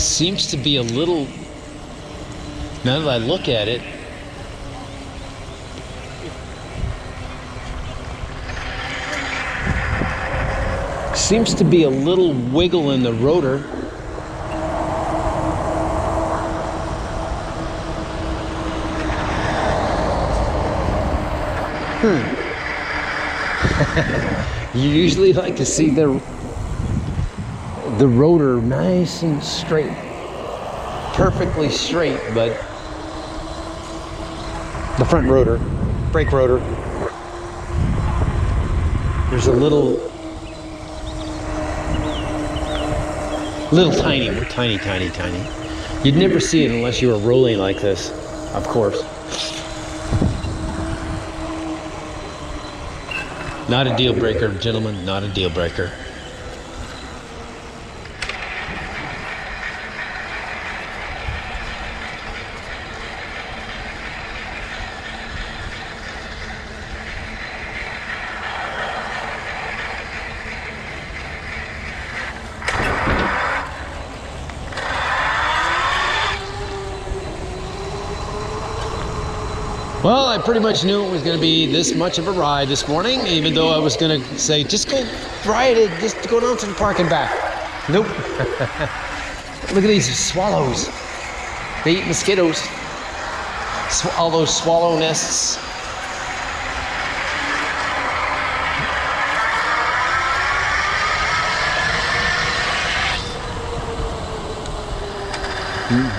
Seems to be a little, now that I look at it, seems to be a little wiggle in the rotor. You usually like to see the rotor nice and straight, perfectly straight, but the front rotor, brake rotor, there's a little tiny, tiny. You'd never see it unless you were rolling like this, of course. Not a deal breaker, gentlemen, not a deal breaker. Well, I pretty much knew it was going to be this much of a ride this morning, even though I was going to say, just go ride it, just go down to the park and back. Nope. Look at these swallows. They eat mosquitoes. All those swallow nests.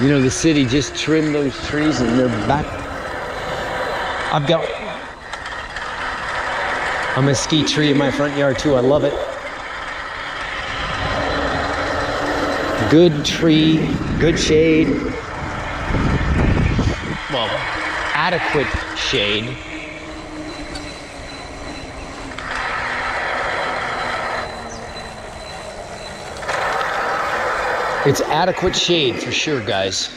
You know, the city just trimmed those trees and they're back. I've got a mesquite tree in my front yard too. I love it. Good tree, good shade. Well, adequate shade. It's adequate shade for sure, guys.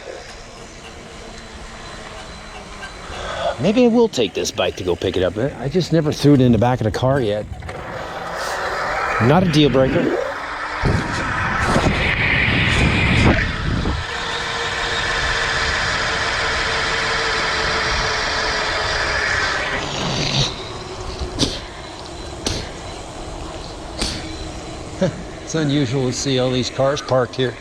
Maybe I will take this bike to go pick it up. I just never threw it in the back of the car yet. Not a deal breaker. It's unusual to see all these cars parked here.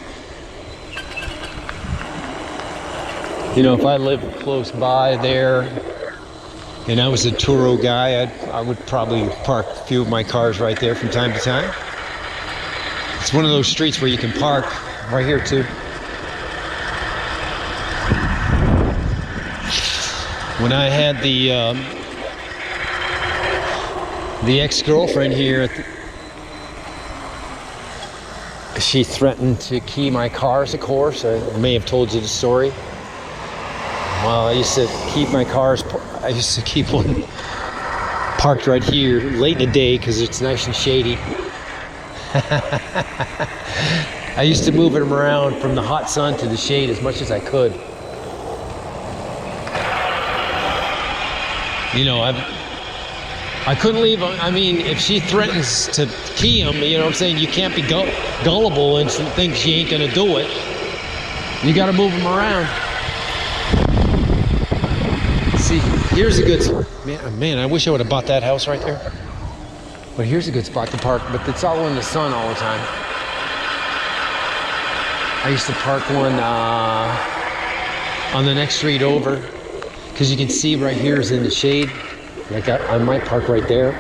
You know, if I lived close by there and I was a Turo guy, I would probably park a few of my cars right there from time to time. It's one of those streets where you can park right here too. When I had the ex-girlfriend here, she threatened to key my cars, of course. I may have told you the story. Well, I used to keep my cars, I used to keep one parked right here late in the day because it's nice and shady. I used to move them around from the hot sun to the shade as much as I could. You know, I couldn't leave them. I mean, if she threatens to key them, you know what I'm saying? You can't be gullible and think she ain't gonna do it. You gotta move them around. See, here's a good, man, I wish I would have bought that house right there. But here's a good spot to park, but it's all in the sun all the time. I used to park one on the next street over, because you can see right here is in the shade. Like I might park right there,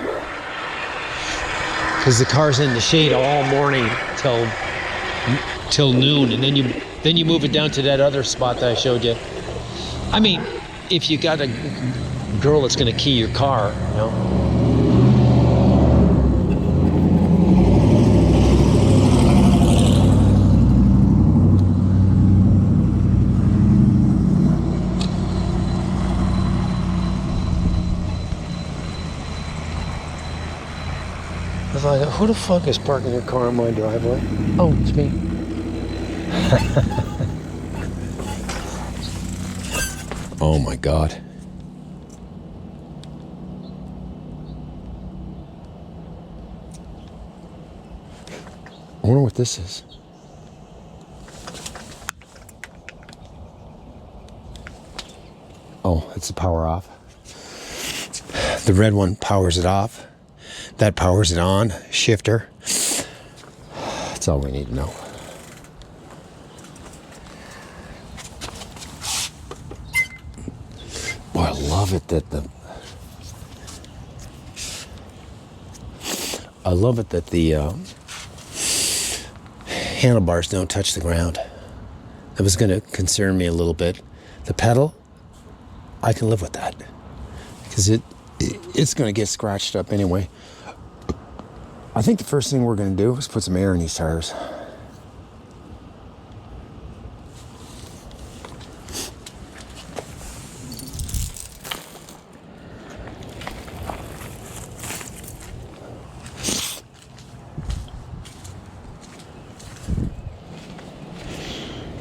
because the car's in the shade all morning till noon, and then you move it down to that other spot that I showed you. I mean, if you got a girl that's going to key your car, you know. I was like, who the fuck is parking their car in my driveway? Oh, it's me. Oh my God. I wonder what this is. gets the power off. The red one powers it off. That powers it on. Shifter. That's all we need to know. Boy, I love it that the handlebars don't touch the ground. That was going to concern me a little bit. The pedal, I can live with that because it's going to get scratched up anyway. I think the first thing we're going to do is put some air in these tires.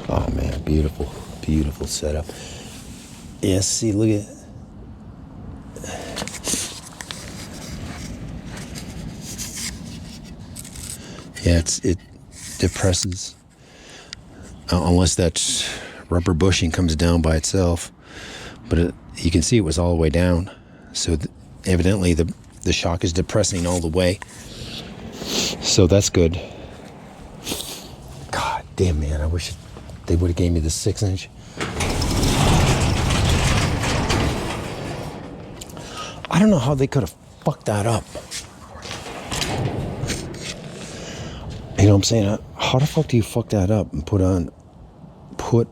Oh man, beautiful, beautiful setup. Yes, see, look at it. Yeah, it depresses unless that rubber bushing comes down by itself. But you can see it was all the way down, so evidently the shock is depressing all the way. So that's good. God damn, man, I wish they would have gave me the 6-inch. I don't know how they could have fucked that up. You know what I'm saying? How the fuck do you fuck that up and put on